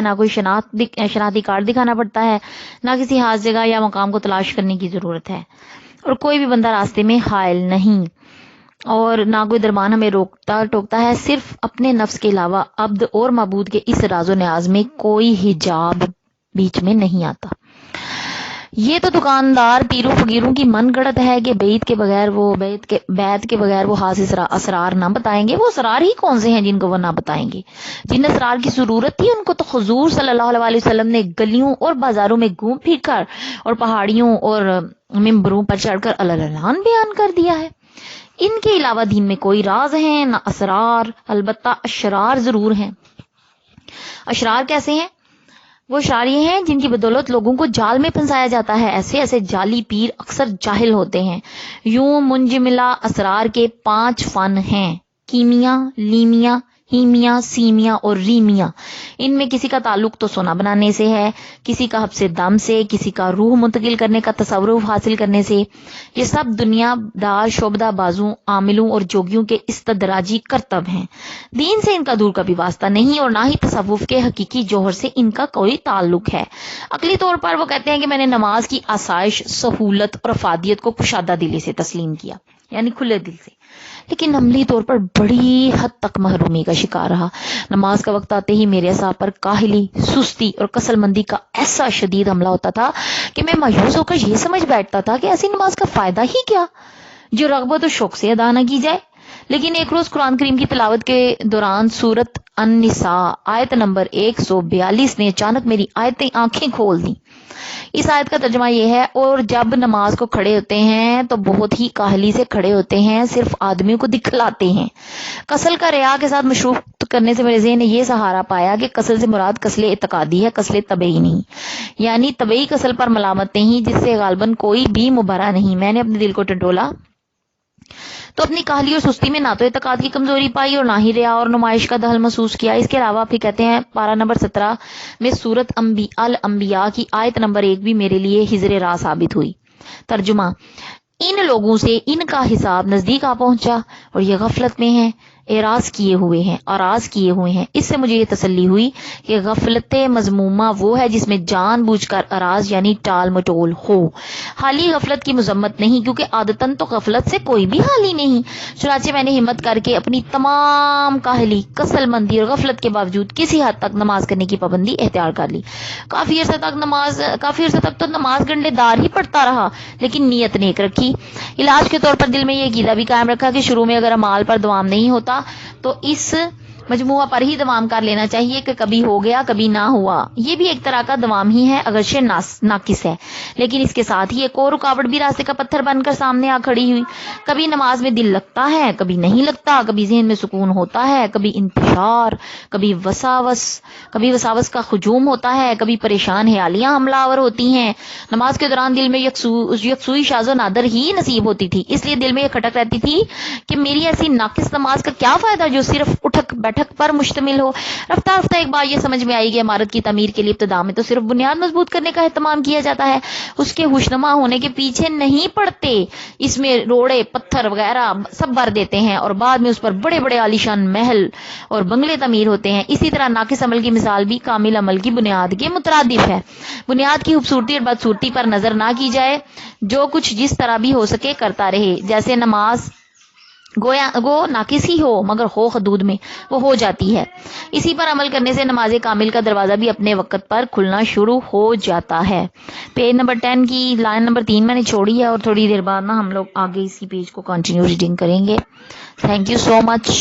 نہ کوئی شناختی کارڈ دکھانا پڑتا ہے، نہ کسی خاص جگہ یا مقام کو تلاش کرنے کی ضرورت ہے، اور کوئی بھی بندہ راستے میں حائل نہیں، اور نہ کوئی دربان ہمیں روکتا ٹوکتا ہے۔ صرف اپنے نفس کے علاوہ عبد اور معبود کے اس راز و نیاز میں کوئی حجاب بیچ میں نہیں آتا۔ یہ تو دکاندار پیروں فقیروں کی من گڑت ہے کہ بیعت کے بغیر وہ خاص اسرار نہ بتائیں گے۔ وہ اسرار ہی کون سے ہیں جن کو وہ نہ بتائیں گے؟ جن اسرار کی ضرورت تھی ان کو تو حضور صلی اللہ علیہ وسلم نے گلیوں اور بازاروں میں گھوم پھر کر اور پہاڑیوں اور ممبروں پر چڑھ کر اعلان بیان کر دیا ہے۔ ان کے علاوہ دین میں کوئی راز ہیں نہ اسرار، البتہ اشرار ضرور ہیں۔ اشرار کیسے ہیں؟ وہ اشرار یہ ہیں جن کی بدولت لوگوں کو جال میں پھنسایا جاتا ہے۔ ایسے جعلی پیر اکثر جاہل ہوتے ہیں۔ یوں منجملہ اسرار کے 5 فن ہیں: کیمیا، لیمیا، ہیمیا، سیمیا اور ریمیا۔ ان میں کسی کا تعلق تو سونا بنانے سے ہے، کسی کا حبس دم سے، کسی کا روح منتقل کرنے کا تصرف حاصل کرنے سے۔ یہ سب دنیا دار شعبدہ بازوں، عاملوں اور جوگیوں کے استدراجی کرتب ہیں۔ دین سے ان کا دور کا بھی واسطہ نہیں، اور نہ ہی تصوف کے حقیقی جوہر سے ان کا کوئی تعلق ہے۔ عقلی طور پر وہ کہتے ہیں کہ میں نے نماز کی آسائش، سہولت اور افادیت کو کشادہ دلی سے تسلیم کیا، یعنی کھلے دل سے، لیکن عملی طور پر بڑی حد تک محرومی کا شکار رہا۔ نماز کا وقت آتے ہی میرے اعصاب پر کاہلی، سستی اور کسل مندی کا ایسا شدید حملہ ہوتا تھا کہ میں مایوس ہو کر یہ سمجھ بیٹھتا تھا کہ ایسی نماز کا فائدہ ہی کیا جو رغبت و شوق سے ادا نہ کی جائے۔ لیکن ایک روز قرآن کریم کی تلاوت کے دوران سورۃ النساء آیت نمبر 142 نے اچانک میری آنکھیں کھول دیں۔ اس آیت کا ترجمہ یہ ہے: اور جب نماز کو کھڑے ہوتے ہیں تو بہت ہی کاہلی سے کھڑے ہوتے ہیں، صرف آدمیوں کو دکھلاتے ہیں۔ کسل کا ریا کے ساتھ مشروف کرنے سے میرے ذہن نے یہ سہارا پایا کہ کسل سے مراد کسل اعتقادی ہے، کسل طبعی نہیں، یعنی طبعی کسل پر ملامت نہیں جس سے غالباً کوئی بھی مبرہ نہیں۔ میں نے اپنے دل کو ٹٹولا تو اپنی کاہلی اور سستی میں نہ تو اعتقاد کی کمزوری پائی اور نہ ہی ریا اور نمائش کا دہل محسوس کیا۔ اس کے علاوہ پھر کہتے ہیں پارہ نمبر 17 میں سورۃ الانبیاء کی آیت نمبر 1 بھی میرے لیے حضر راہ ثابت ہوئی۔ ترجمہ: ان لوگوں سے ان کا حساب نزدیک آ پہنچا اور یہ غفلت میں ہیں، اعراض کیے ہوئے ہیں۔ اس سے مجھے یہ تسلی ہوئی کہ غفلت مذمومہ وہ ہے جس میں جان بوجھ کر اعراض یعنی ٹال مٹول ہو، حالی غفلت کی مذمت نہیں، کیونکہ عادتاً تو غفلت سے کوئی بھی حالی نہیں۔ چنانچہ میں نے ہمت کر کے اپنی تمام کاہلی، کسل مندی اور غفلت کے باوجود کسی حد تک نماز کرنے کی پابندی اختیار کر لی۔ کافی عرصے تک تو نماز گنڈے دار ہی پڑھتا رہا، لیکن نیت نیک رکھی۔ علاج کے طور پر دل میں یہ عقیدہ بھی قائم رکھا کہ شروع میں اگر اعمال پر دوام نہیں ہوتا تو اس مجموعہ پر ہی دوام کر لینا چاہیے کہ کبھی ہو گیا کبھی نہ ہوا۔ یہ بھی ایک طرح کا دوام ہی ہے، اگرچہ ناقص ہے، لیکن اس کے ساتھ ہی ایک اور رکاوٹ بھی راستے کا پتھر بن کر سامنے آ کھڑی ہوئی۔ کبھی نماز میں دل لگتا ہے، کبھی نہیں لگتا، کبھی ذہن میں سکون ہوتا ہے، کبھی انتشار، کبھی وساوس کا ہجوم ہوتا ہے، کبھی پریشان خیالیاں حملہ آور ہوتی ہیں۔ نماز کے دوران دل میں یکسوئی شاذ و نادر ہی نصیب ہوتی تھی، اس لیے دل میں یہ کھٹک رہتی تھی کہ میری ایسی ناقص نماز کا کیا فائدہ جو صرف اٹھک بیٹھک پر مشتمل ہو۔ رفتہ رفتہ ایک بار یہ سمجھ میں آئی کہ عمارت کی تعمیر کے لیے ابتدا میں تو صرف بنیاد مضبوط کرنے کا اہتمام کیا جاتا ہے، اس کے خوشنما ہونے کے پیچھے نہیں پڑتے۔ اس میں روڑے پتھر وغیرہ سب بھر دیتے ہیں اور بعد میں اس پر بڑے بڑے عالیشان محل اور بنگلے تعمیر ہوتے ہیں۔ اسی طرح ناقص عمل کی مثال بھی کامل عمل کی بنیاد کے مترادف ہے۔ بنیاد کی خوبصورتی اور بدصورتی پر نظر نہ کی جائے، جو کچھ جس طرح بھی ہو سکے کرتا رہے۔ جیسے نماز گو ناقص ہی ہو مگر ہو حدود میں، وہ ہو جاتی ہے۔ اسی پر عمل کرنے سے نماز کامل کا دروازہ بھی اپنے وقت پر کھلنا شروع ہو جاتا ہے۔ پیج نمبر 10 کی لائن نمبر 3 میں نے چھوڑی ہے اور تھوڑی دیر بعد ہم لوگ آگے اسی پیج کو کنٹینیو ریڈنگ کریں گے۔ Thank you so much.